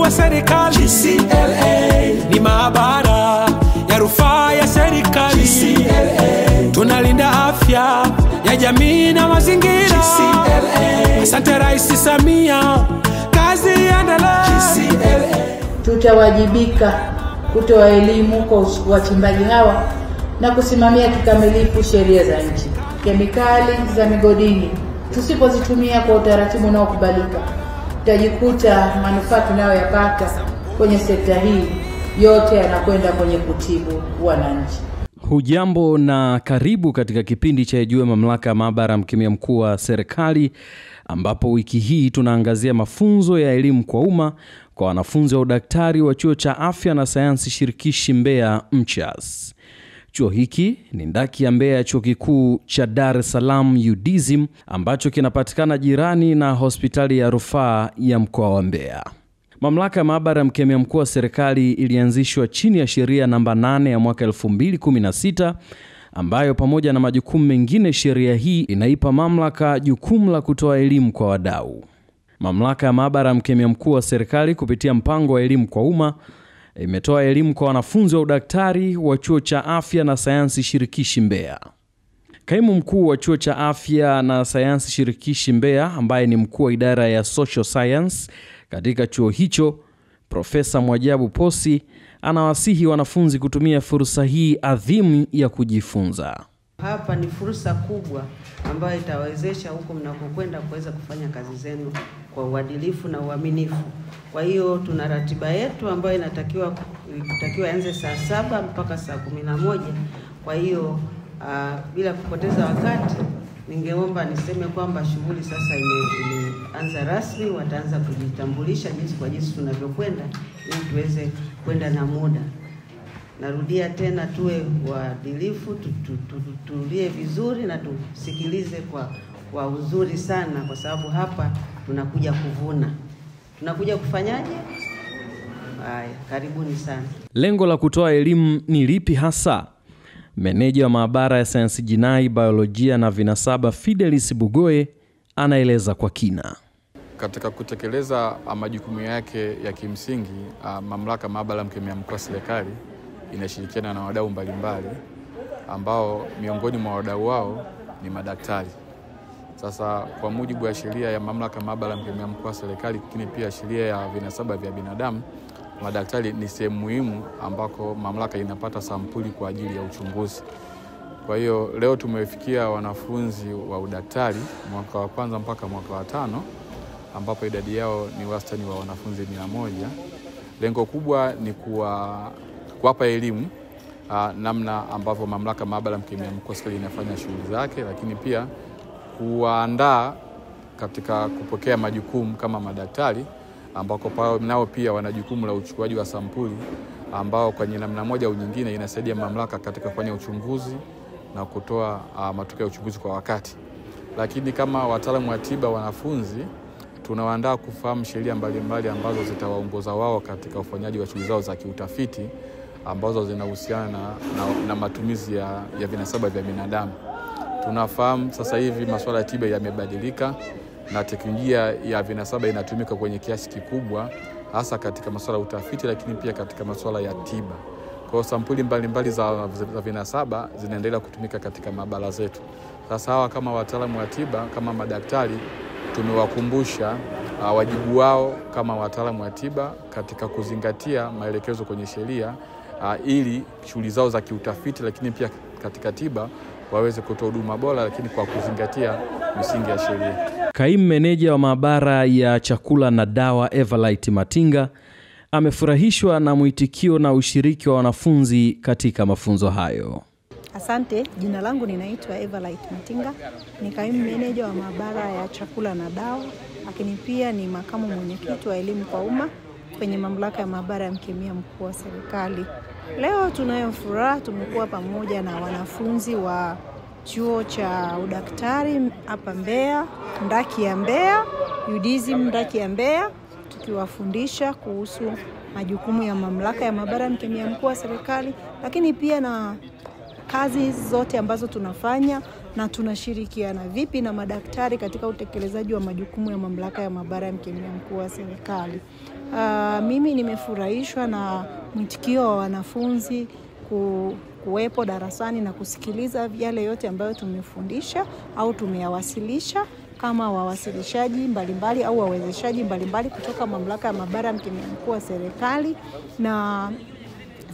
wa serikali. GCLA ni maabara ya rufaa ya serikali. GCLA tunalinda afya ya jamii na mazingira. GCLA asante Rais Samia, kazi iendelee. GCLA tutawajibika kutoa elimu kwa wachimbaji hawa na kusimamia kikamilifu sheria za nchi. Kemikali za migodini tusipozitumia kwa utaratibu unaokubalika, tutajikuta manufaa tunayoyapata kwenye sekta hii yote yanakwenda kwenye kutibu wananchi. Hujambo na karibu katika kipindi cha Ijue Mamlaka ya Maabara ya Mkemia Mkuu wa Serikali, ambapo wiki hii tunaangazia mafunzo ya elimu kwa umma kwa wanafunzi wa udaktari wa Chuo cha Afya na Sayansi Shirikishi Mbeya MCHAS. Chuo hiki ni ndaki ya Mbeya ya Chuo Kikuu cha Dar es Salaam UDSM, ambacho kinapatikana jirani na hospitali ya rufaa ya mkoa wa Mbeya. Mamlaka ya Maabara ya Mkemia Mkuu wa Serikali ilianzishwa chini ya sheria namba 8 ya mwaka 2016, ambayo pamoja na majukumu mengine, sheria hii inaipa mamlaka jukumu la kutoa elimu kwa wadau. Mamlaka ya Maabara ya Mkemia Mkuu wa Serikali kupitia mpango wa elimu kwa umma imetoa elimu kwa wanafunzi wa udaktari wa Chuo cha Afya na Sayansi Shirikishi Mbeya. Kaimu mkuu wa Chuo cha Afya na Sayansi Shirikishi Mbeya, ambaye ni mkuu wa idara ya Social Science katika chuo hicho, Profesa Mwajabu Posi, anawasihi wanafunzi kutumia fursa hii adhimu ya kujifunza. Hapa ni fursa kubwa ambayo itawezesha huko mnakokwenda kuweza kufanya kazi zenu kwa uadilifu na uaminifu. Kwa hiyo tuna ratiba yetu ambayo inatakiwa ianze saa 7 mpaka saa 11. Kwa hiyo bila kupoteza wakati, ningeomba niseme kwamba shughuli sasa imeanza rasmi. Wataanza kujitambulisha jinsi tunavyokwenda ili tuweze kwenda na muda. Narudia tena, tuwe waadilifu, tulie vizuri na tusikilize kwa uzuri sana, kwa sababu hapa tunakuja kuvuna. Tunakuja kufanyaje? Haya, karibuni sana. Lengo la kutoa elimu ni lipi hasa? Meneja wa Maabara ya Sayansi Jinai, Biolojia na Vinasaba Fidelis Bugoye anaeleza kwa kina. Katika kutekeleza majukumu yake ya kimsingi, Mamlaka Maabara ya Mkemia Mkuu wa Serikali inashirikiana na wadau mbalimbali ambao miongoni mwa wadau wao ni madaktari. Sasa kwa mujibu wa sheria ya Mamlaka Maabara ya Mkemia Mkuu wa Serikali, lakini pia sheria ya vinasaba vya binadamu, madaktari ni sehemu muhimu ambako mamlaka inapata sampuli kwa ajili ya uchunguzi. Kwa hiyo leo tumefikia wanafunzi wa udaktari mwaka wa kwanza mpaka mwaka wa 5, ambapo idadi yao ni wastani wa wanafunzi 100. Lengo kubwa ni kuwapa elimu namna ambavyo Mamlaka Maabara ya Mkemia Mkuu wa Serikali inafanya shughuli zake, lakini pia kuandaa katika kupokea majukumu kama madaktari, ambako nao pia wana jukumu la uchukuaji wa sampuli, ambao kwa namna moja au nyingine inasaidia mamlaka katika kufanya uchunguzi na kutoa matokeo ya uchunguzi kwa wakati. Lakini kama wataalamu wa tiba wanafunzi, tunawaandaa kufahamu sheria mbalimbali ambazo zitawaongoza wao katika ufanyaji wa shughuli zao za kiutafiti ambazo zinahusiana na matumizi ya vinasaba vya binadamu. Tunafahamu sasa hivi masuala ya tiba yamebadilika na teknolojia ya vinasaba inatumika kwenye kiasi kikubwa, hasa katika masuala ya utafiti, lakini pia katika masuala ya tiba. Kwa sampuli mbalimbali za vinasaba zinaendelea kutumika katika maabara zetu. Sasa hawa kama wataalamu wa tiba, kama madaktari, tumewakumbusha wajibu wao kama wataalamu wa tiba katika kuzingatia maelekezo kwenye sheria, ili shughuli zao za kiutafiti lakini pia katika tiba waweze kutoa huduma bora, lakini kwa kuzingatia misingi ya sheria. Kaimu meneja wa Maabara ya Chakula na Dawa Everlight Matinga amefurahishwa na mwitikio na ushiriki wa wanafunzi katika mafunzo hayo. Asante, jina langu ninaitwa Everlight Matinga, ni kaimu meneja wa Maabara ya Chakula na Dawa, lakini pia ni makamu mwenyekiti wa elimu kwa umma kwenye Mamlaka ya Maabara ya Mkemia Mkuu wa Serikali. Leo tunayo furaha, tumekuwa pamoja na wanafunzi wa Chuo cha Udaktari hapa Mbeya, ndaki ya Mbeya, UDSM ndaki ya Mbeya, tukiwafundisha kuhusu majukumu ya Mamlaka ya Maabara ya Mkemia Mkuu wa Serikali, lakini pia na kazi zote ambazo tunafanya na tunashirikiana vipi na madaktari katika utekelezaji wa majukumu ya Mamlaka ya Maabara ya Mkemia Mkuu wa Serikali. Mimi nimefurahishwa na mwitikio wa wanafunzi kuwepo darasani na kusikiliza yale yote ambayo tumefundisha au tumeyawasilisha kama wawasilishaji mbalimbali au wawezeshaji mbalimbali kutoka Mamlaka ya Maabara ya Mkemia Mkuu wa Serikali. Na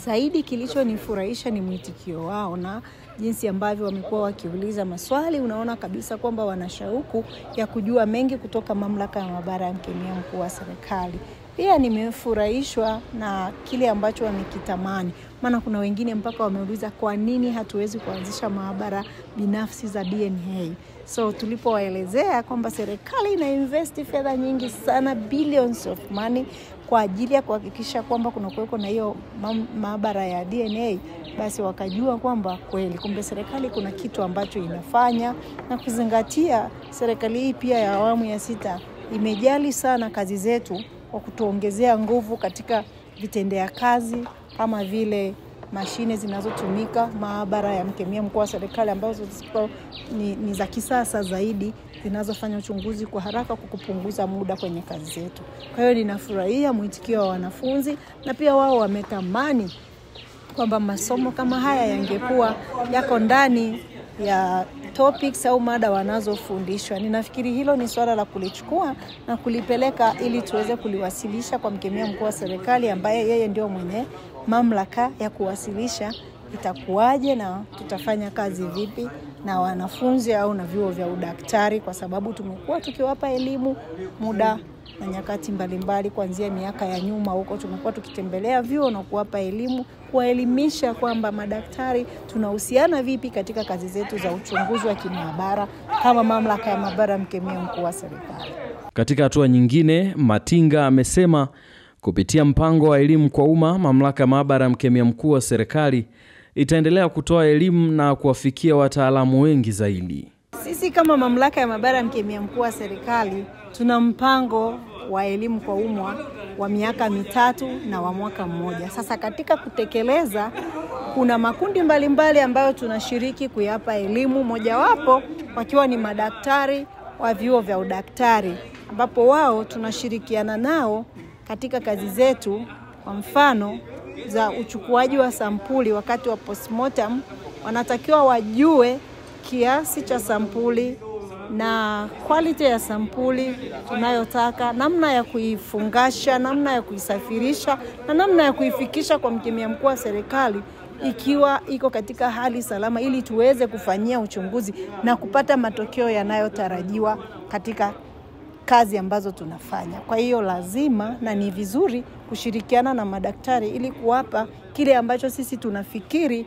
zaidi kilichonifurahisha ni mwitikio wao na jinsi ambavyo wamekuwa wakiuliza maswali. Unaona kabisa kwamba wana shauku ya kujua mengi kutoka Mamlaka ya Maabara ya Mkemia Mkuu wa Serikali. Pia nimefurahishwa na kile ambacho wamekitamani. Maana kuna wengine mpaka wameuliza kwa nini hatuwezi kuanzisha maabara binafsi za DNA. So tulipowaelezea kwamba serikali ina invest fedha nyingi sana, billions of money kwa ajili ya kuhakikisha kwamba kuna kuweko na hiyo maabara ya DNA, basi wakajua kwamba kweli kumbe serikali kuna kitu ambacho inafanya. Na kuzingatia serikali hii pia ya awamu ya 6 imejali sana kazi zetu kwa kutuongezea nguvu katika vitendea kazi kama vile mashine zinazotumika maabara ya Mkemia Mkuu wa Serikali ambazo ni za kisasa zaidi, zinazofanya uchunguzi kwa haraka kwa kupunguza muda kwenye kazi zetu. Kwa hiyo ninafurahia mwitikio wa wanafunzi, na pia wao wametamani kwamba masomo kama haya yangekuwa yako ndani ya topics au mada wanazofundishwa. Ninafikiri hilo ni swala la kulichukua na kulipeleka ili tuweze kuliwasilisha kwa Mkemia Mkuu wa Serikali ambaye yeye ndio mwenye mamlaka ya kuwasilisha itakuwaje na tutafanya kazi vipi na wanafunzi au na vyuo vya udaktari, kwa sababu tumekuwa tukiwapa elimu muda na nyakati mbalimbali. Kuanzia miaka ya nyuma huko tumekuwa tukitembelea vyuo na kuwapa elimu, kuwaelimisha kwamba madaktari tunahusiana vipi katika kazi zetu za uchunguzi wa kimaabara kama Mamlaka ya Maabara ya Mkemia Mkuu wa Serikali. Katika hatua nyingine, Matinga amesema kupitia mpango wa elimu kwa umma, Mamlaka ya Maabara ya Mkemia Mkuu wa Serikali itaendelea kutoa elimu na kuwafikia wataalamu wengi zaidi. Sisi kama Mamlaka ya Maabara ya Mkemia Mkuu wa Serikali tuna mpango wa elimu kwa umma wa miaka 3 na wa mwaka 1. Sasa katika kutekeleza kuna makundi mbalimbali ambayo tunashiriki kuyapa elimu, mojawapo wakiwa ni madaktari wa vyuo vya udaktari, ambapo wao tunashirikiana nao katika kazi zetu. Kwa mfano za uchukuaji wa sampuli wakati wa postmortem, wanatakiwa wajue kiasi cha sampuli na quality ya sampuli tunayotaka, namna ya kuifungasha, namna ya kuisafirisha na namna ya kuifikisha kwa Mkemia Mkuu wa Serikali ikiwa iko katika hali salama, ili tuweze kufanyia uchunguzi na kupata matokeo yanayotarajiwa katika kazi ambazo tunafanya. Kwa hiyo lazima na ni vizuri kushirikiana na madaktari ili kuwapa kile ambacho sisi tunafikiri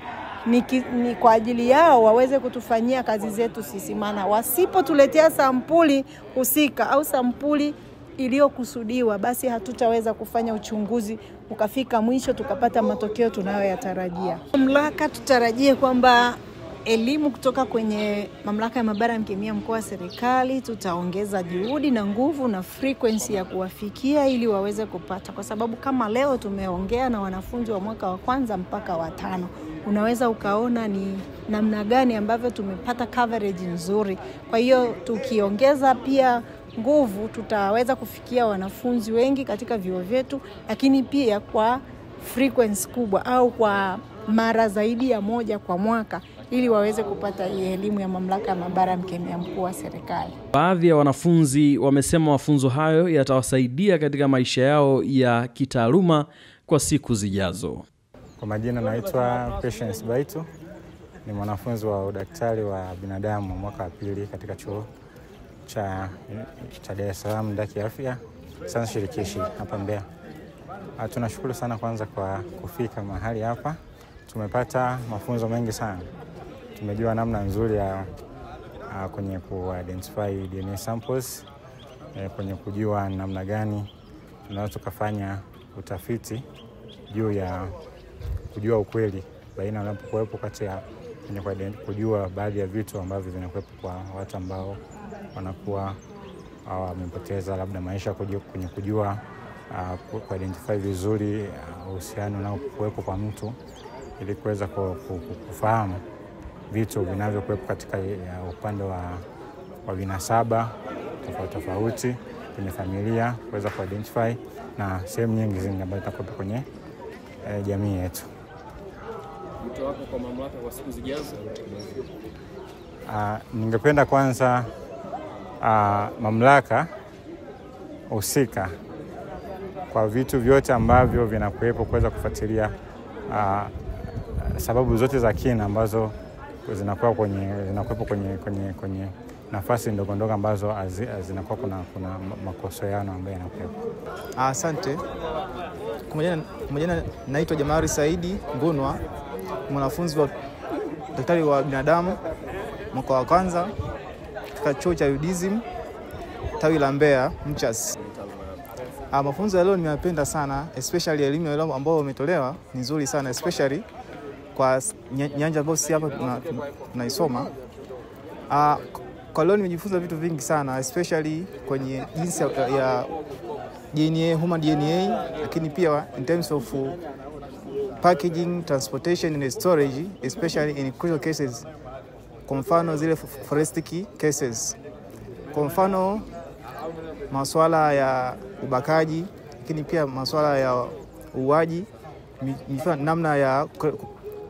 ni kwa ajili yao waweze kutufanyia kazi zetu sisi. Maana wasipotuletea sampuli husika au sampuli iliyokusudiwa, basi hatutaweza kufanya uchunguzi ukafika mwisho tukapata matokeo tunayoyatarajia. Mamlaka tutarajie kwamba elimu kutoka kwenye Mamlaka ya Maabara ya Mkemia Mkuu wa Serikali tutaongeza juhudi na nguvu na frequency ya kuwafikia ili waweze kupata, kwa sababu kama leo tumeongea na wanafunzi wa mwaka wa 1 mpaka wa 5, unaweza ukaona ni namna gani ambavyo tumepata coverage nzuri. Kwa hiyo tukiongeza pia nguvu tutaweza kufikia wanafunzi wengi katika vyuo vyetu, lakini pia kwa frequency kubwa au kwa mara zaidi ya 1 kwa mwaka, ili waweze kupata elimu ya Mamlaka ya Maabara ya Mkemia Mkuu wa Serikali. Baadhi ya wanafunzi wamesema mafunzo hayo yatawasaidia katika maisha yao ya kitaaluma kwa siku zijazo. Kwa majina naitwa Patience Baitu, ni mwanafunzi wa udaktari wa binadamu mwaka wa 2 katika chuo cha Dar es Salaam Ndaki Afya Sayansi Shirikishi hapa Mbeya. Tunashukuru sana kwanza kwa kufika mahali hapa. Tumepata mafunzo mengi sana. Tumejua namna nzuri ya kwenye ku-identify DNA samples, kwenye kujua namna gani tunaweza tukafanya utafiti juu ya kujua ukweli baina wanapokuwepo kati ya kwenye kujua baadhi ya vitu ambavyo vinakuwepo kwa watu ambao wanakuwa wamepoteza labda maisha, kwenye kujua ku-identify vizuri uhusiano na kuwepo kwa mtu ili kuweza kufahamu vitu vinavyokuwepo katika upande wa vinasaba tofauti, kwenye familia, kuweza kuidentify na sehemu nyingi zingine ambazo zitakuwa kwenye jamii yetu. Wito wako kwa mamlaka kwa siku zijazo? Ningependa kwanza mamlaka husika kwa vitu vyote ambavyo vinakuwepo kuweza kufuatilia sababu zote za kina ambazo zinakuwa kwenye nafasi ndogo ndogo ambazo zinakuwa kuna makosoano ambayo yanakuwepo. Asante. Kwa majina naitwa Jamari Saidi Ngunwa, mwanafunzi wa daktari wa binadamu mwaka wa kwanza katika chuo cha UDSM tawi la Mbeya MCHAS. Mafunzo ya leo nimeyapenda sana, especially elimu ya leo ambayo umetolewa ni nzuri sana, especially kwa nyanja ambayo sisi hapa tunaisoma. Kwa leo nimejifunza vitu vingi sana, especially kwenye jinsi ya DNA, human DNA, lakini pia in terms of packaging, transportation and storage, especially in critical cases. Kwa mfano zile forensic cases. Kwa mfano masuala ya ubakaji, lakini pia masuala ya uuaji, namna ya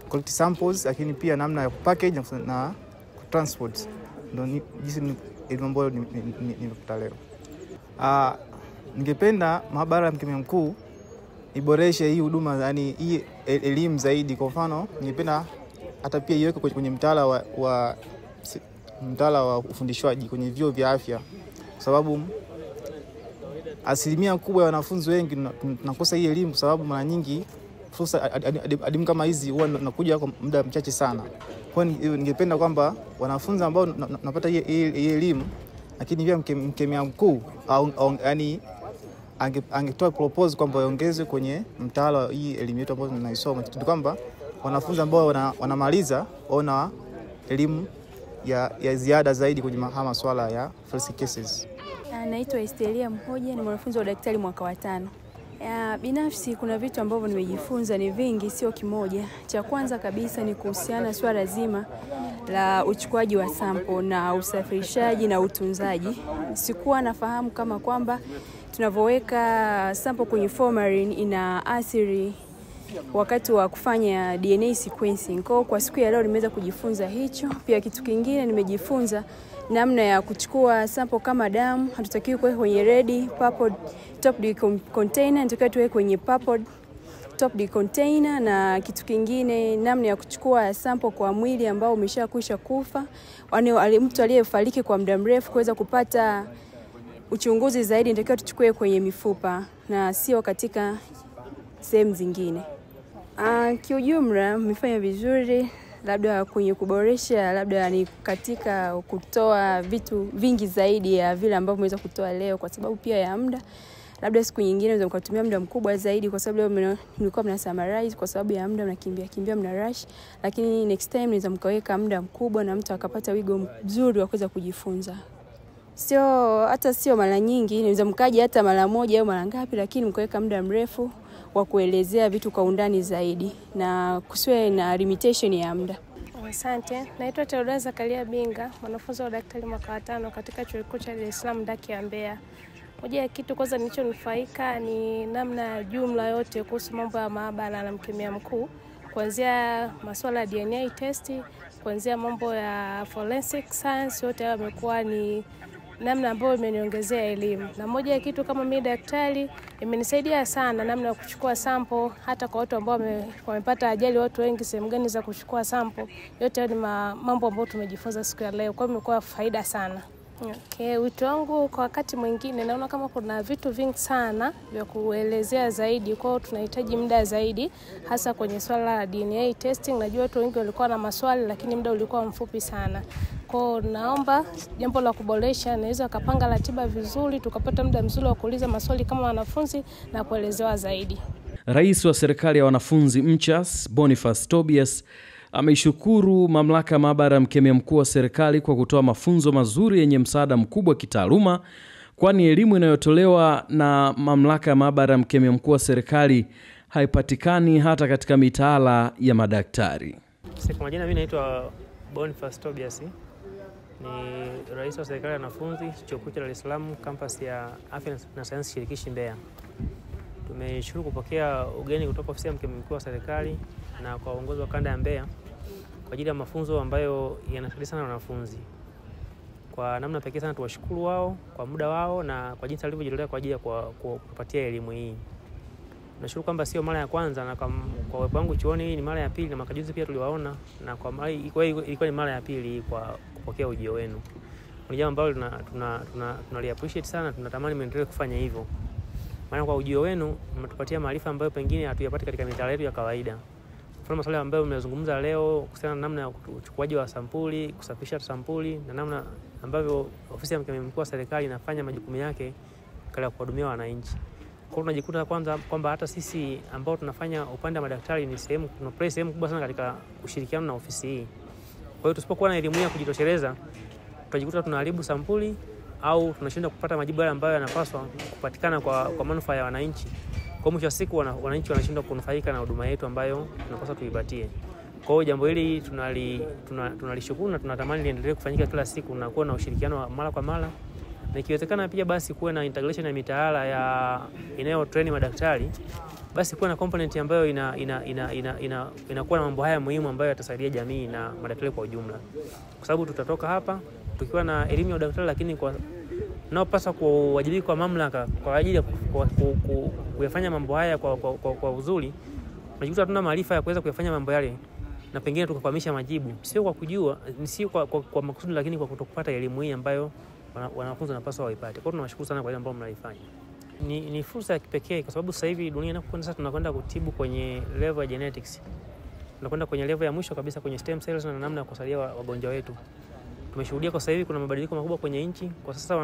collect samples, lakini pia namna ya package na transport. Ndio jinsi elimu ambayo nimepata leo. Ningependa maabara ya mkemia mkuu iboreshe hii huduma, yani hii elimu zaidi. Kwa mfano ningependa hata pia iweke kwenye mtaala wa ufundishwaji kwenye vyuo vya afya, kwa sababu asilimia kubwa ya wanafunzi wengi tunakosa hii elimu, kwa sababu mara nyingi fursa adimu kama hizi huwa nakuja kwa muda mchache sana. Kwa hiyo ningependa kwamba wanafunzi ambao napata hii elimu, lakini pia mkemia mkuu yani angetoa propose kwamba iongezwe kwenye mtaala hii elimu yetu ambayo tunaisoma, kwamba wanafunzi ambao wanamaliza wana elimu ya ziada zaidi kwenye masuala ya forensic cases. Naitwa Estelia Mhoja, ni mwanafunzi wa daktari mwaka wa 5. Binafsi kuna vitu ambavyo nimejifunza ni vingi, sio kimoja. Cha kwanza kabisa ni kuhusiana swala zima la uchukuaji wa sample na usafirishaji na utunzaji. Sikuwa nafahamu kama kwamba tunavyoweka sample kwenye formalin ina athiri wakati wa kufanya DNA sequencing. Kwa siku ya leo nimeweza kujifunza hicho. Pia kitu kingine nimejifunza namna ya kuchukua sample kama damu, hatutakiwi kuweka kwenye red purple top container, tunatakiwa tuweke kwenye purple top container. Na kitu kingine namna ya kuchukua sample kwa mwili ambao umeshakwisha kufa, yani mtu aliyefariki kwa muda mrefu, kuweza kupata uchunguzi zaidi tunatakiwa tuchukue kwenye mifupa na sio katika sehemu zingine. Kiujumla mmefanya vizuri, labda kwenye kuboresha, labda ni katika kutoa vitu vingi zaidi ya vile ambavyo mmeweza kutoa leo, kwa sababu pia ya muda. Labda siku nyingine unaweza kutumia muda mkubwa zaidi, kwa sababu leo mlikuwa mna summarize, kwa sababu ya muda mnakimbia mna rush, lakini next time unaweza mkaweka muda mkubwa na mtu akapata wigo mzuri wa kuweza kujifunza. Sio mara nyingi, unaweza mkaje hata mara moja au mara ngapi, lakini mkaweka muda mrefu wa kuelezea vitu kwa undani zaidi na kusiwe na limitation ya muda. Asante. Naitwa Teodora Zakaria Binga, mwanafunzi wa daktari mwaka wa 5 katika chuo kikuu cha Dar es Salaam ndaki ya Mbeya. Moja ya kitu kwanza nilichonufaika ni namna jumla yote kuhusu mambo ya maabara na mkemia mkuu, kuanzia masuala ya DNA test, kuanzia mambo ya forensic science, yote yamekuwa ni namna ambayo imeniongezea elimu. Na moja ya kitu kama mimi daktari imenisaidia sana namna ya kuchukua sample, hata kwa watu ambao wamepata ajali, watu wengi sehemu gani za kuchukua sample. Yote ni mambo ambayo tumejifunza siku ya leo, kwa hiyo imekuwa faida sana. Okay, wito wangu kwa wakati mwingine naona kama kuna vitu vingi sana vya kuelezea zaidi, kwa hiyo tunahitaji muda zaidi, hasa kwenye swala la DNA testing. Najua watu wengi walikuwa na maswali lakini muda ulikuwa mfupi sana. Kwa naomba jambo la kuboresha, naweza kupanga ratiba vizuri, tukapata muda mzuri wa kuuliza maswali kama wanafunzi na kuelezewa zaidi. Rais wa serikali ya wanafunzi MCHAS, Boniface Tobias, ameishukuru mamlaka ya maabara ya mkemia mkuu wa serikali kwa kutoa mafunzo mazuri yenye msaada mkubwa kitaaluma, kwani elimu inayotolewa na mamlaka ya maabara ya mkemia mkuu wa serikali haipatikani hata katika mitaala ya madaktari. Kwa majina mimi naitwa Boniface Tobias, Ni rais wa serikali ya wanafunzi chuo kikuu cha Dar es Salaam kampasi ya Afya na Sayansi Shirikishi Mbeya. Tumeshukuru kupokea ugeni kutoka ofisi ya mkemia mkuu wa serikali na kwa uongozi wa kanda ya Mbeya kwa ajili ya mafunzo ambayo yanasaidia sana wanafunzi. Kwa namna pekee sana tuwashukuru wao kwa muda wao na kwa jinsi walivyojitolea kwa ajili ya kupatia elimu hii. Nashukuru kwamba sio mara ya kwanza na kwa uwepo wangu chuoni hii ni mara ya pili, na mwaka juzi pia tuliwaona, na kwa mara ilikuwa ni mara ya pili kwa kupokea ujio wenu. Ni jambo ambalo tunali appreciate sana, tunatamani muendelee kufanya hivyo. Maana kwa ujio wenu mmetupatia maarifa ambayo pengine hatuyapati katika mitaala yetu ya kawaida. Kwa masuala ambayo mmezungumza leo kuhusiana na namna ya uchukuaji wa sampuli, kusafisha sampuli na namna ambavyo ofisi ya mkemia mkuu wa serikali inafanya majukumu yake katika kuhudumia wananchi. Kwa tunajikuta kwanza kwamba hata sisi ambao tunafanya upande wa madaktari ni sehemu kubwa sana katika ushirikiano na ofisi hii. Kwa hiyo tusipokuwa na elimu ya kujitosheleza, tutajikuta tunaharibu sampuli au tunashindwa kupata majibu yale ambayo yanapaswa kupatikana kwa manufaa ya wananchi. Kwa mwisho wa siku wananchi wanashindwa kunufaika na huduma yetu ambayo tunapaswa tuipatie. Kwa hiyo jambo hili tunalishukuru na tunatamani liendelee kufanyika kila siku na kuwa na ushirikiano wa mara kwa mara. Na ikiwezekana pia basi kuwe na integration ya mitaala inayo train madaktari, basi kuwe na component ambayo inakuwa na mambo haya muhimu ambayo yatasaidia jamii na madaktari kwa ujumla. Kwa sababu tutatoka hapa tukiwa na elimu ya udaktari, lakini kwa naopaswa kuwajibika kwa mamlaka kwa ajili ya kuyafanya mambo haya kwa uzuri, tunajikuta hatuna maarifa ya kuweza kuyafanya mambo yale na pengine tukakwamisha majibu, sio kwa kujua, sio kwa makusudi, lakini kwa kutokupata elimu hii ambayo wanafunzi wanapaswa waipate. Kwa hiyo tunawashukuru sana kwa ile ambayo mnaifanya. Ni fursa ya kipekee kwa sababu sasa hivi dunia inakwenda, sasa tunakwenda kutibu kwenye level ya genetics. Tunakwenda kwenye level ya mwisho kabisa kwenye stem cells na namna ya kusaidia wagonjwa wetu. Tumeshuhudia kwa sasa hivi kuna mabadiliko makubwa kwenye nchi. Kwa sasa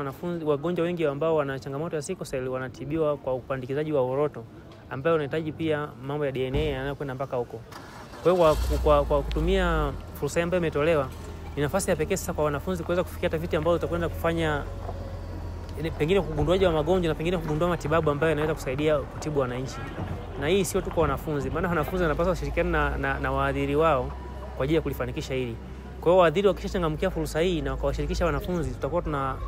wagonjwa wengi ambao wana changamoto ya sickle cell wanatibiwa kwa upandikizaji wa uroto ambao unahitaji pia mambo ya DNA yanayokwenda mpaka huko. Kwa hiyo kwa kutumia fursa ambayo imetolewa, ni nafasi ya pekee sasa kwa wanafunzi kuweza kufikia tafiti ambazo zitakwenda kufanya pengine kugunduaji wa magonjwa na pengine kugundua matibabu ambayo yanaweza kusaidia kutibu wananchi. Na hii sio tu kwa wanafunzi, maana wanafunzi wanapaswa kushirikiana na waadhiri wao kwa ajili ya kulifanikisha hili. Kwa hiyo waadhiri wakishachangamkia fursa hii na wakawashirikisha wanafunzi, tutakuwa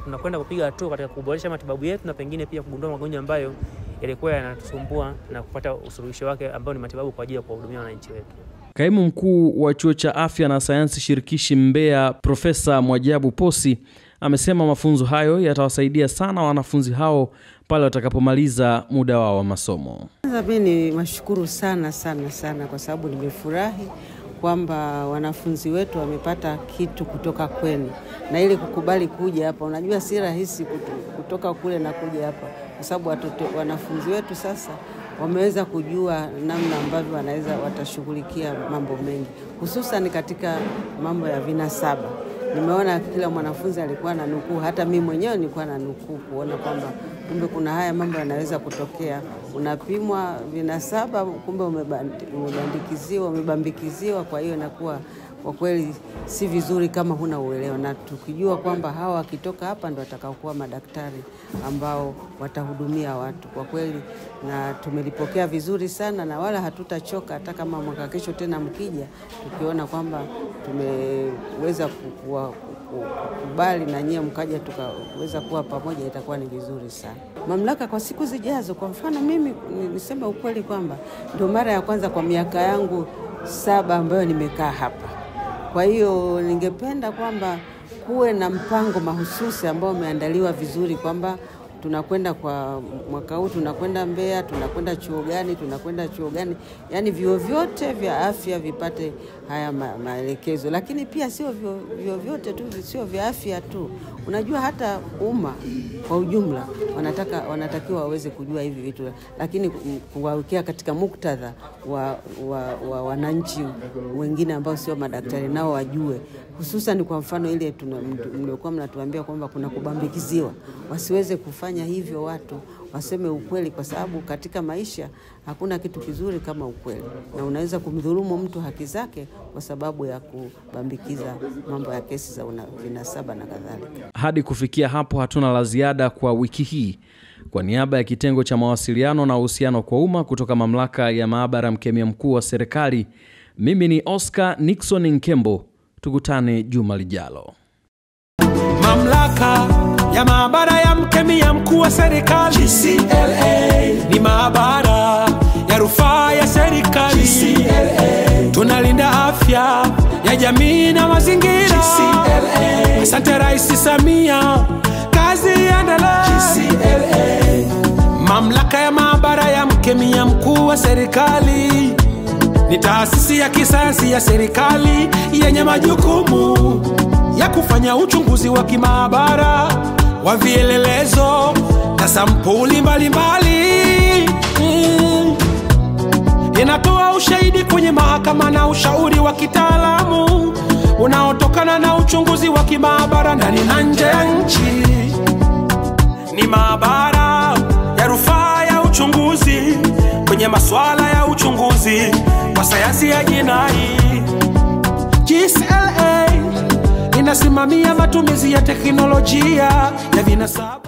tunakwenda kupiga hatua katika kuboresha matibabu yetu na pengine pia kugundua magonjwa ambayo yalikuwa yanatusumbua na kupata usuluhisho wake ambao ni matibabu kwa ajili ya kuwahudumia wananchi wetu. Kaimu mkuu wa Chuo cha Afya na Sayansi Shirikishi Mbeya, Profesa Mwajabu Posi, amesema mafunzo hayo yatawasaidia sana wanafunzi hao pale watakapomaliza muda wao wa masomo. Kwanza mimi nimashukuru sana kwa sababu nimefurahi kwamba wanafunzi wetu wamepata kitu kutoka kwenu. Na ili kukubali kuja hapa, unajua si rahisi kutoka kule na kuja hapa, kwa sababu wanafunzi wetu sasa wameweza kujua namna ambavyo watashughulikia mambo mengi, hususan katika mambo ya vinasaba. Nimeona kila mwanafunzi alikuwa na nukuu, hata mimi mwenyewe nilikuwa na nukuu kuona kwamba kumbe kuna haya mambo yanaweza kutokea. Unapimwa vinasaba, kumbe umebambikiziwa, kwa hiyo inakuwa kwa kweli si vizuri kama huna uelewa, na tukijua kwamba hawa wakitoka hapa ndio watakaokuwa madaktari ambao watahudumia watu kwa kweli, na tumelipokea vizuri sana na wala hatutachoka hata kama mwaka kesho tena mkija, tukiona kwamba tumeweza kukubali na nyie mkaja tukaweza kuwa pamoja, itakuwa ni vizuri sana. Mamlaka kwa siku zijazo, kwa mfano mimi niseme ukweli kwamba ndio mara ya kwanza kwa miaka yangu 7 ambayo nimekaa hapa. Kwa hiyo ningependa kwamba kuwe na mpango mahususi ambao umeandaliwa vizuri, kwamba tunakwenda kwa mwaka huu tunakwenda Mbeya, tunakwenda chuo gani, yani vyuo vyote vya afya vipate haya maelekezo. Lakini pia sio vyuo vyote tu, sio vya afya tu. Unajua hata umma kwa ujumla wanatakiwa waweze kujua hivi vitu, lakini kuwawekea katika muktadha wa wananchi wengine ambao sio madaktari, nao wajue, hususan kwa mfano ile mliokuwa mnatuambia kwamba kuna kubambikiziwa. Wasiweze kufanya hivyo, watu waseme ukweli, kwa sababu katika maisha hakuna kitu kizuri kama ukweli, na unaweza kumdhulumu mtu haki zake kwa sababu ya kubambikiza mambo ya kesi za vinasaba na kadhalika. Hadi kufikia hapo hatuna la ziada kwa wiki hii. Kwa niaba ya kitengo cha mawasiliano na uhusiano kwa umma kutoka mamlaka ya maabara mkemia mkuu wa serikali, mimi ni Oscar Nixon Nkembo. Tukutane juma lijalo. Mamlaka ya maabara ya mkemia mkuu wa serikali GCLA, ni maabara ya rufaa ya serikali GCLA. Tunalinda afya ya jamii na mazingira GCLA. Asante Rais Samia, kazi iendelee GCLA. Mamlaka ya maabara ya mkemia mkuu wa serikali ni taasisi ya kisayansi ya serikali yenye majukumu ya kufanya uchunguzi wa kimaabara wa vielelezo na sampuli mbalimbali. Inatoa ushahidi kwenye mahakama na ushauri wa kitaalamu unaotokana na uchunguzi wa kimaabara ndani na nje ya nchi. Ni maabara ya rufaa ya uchunguzi kwenye masuala ya uchunguzi kwa sayansi ya jinai. GCLA inasimamia matumizi ya teknolojia ya vinasaba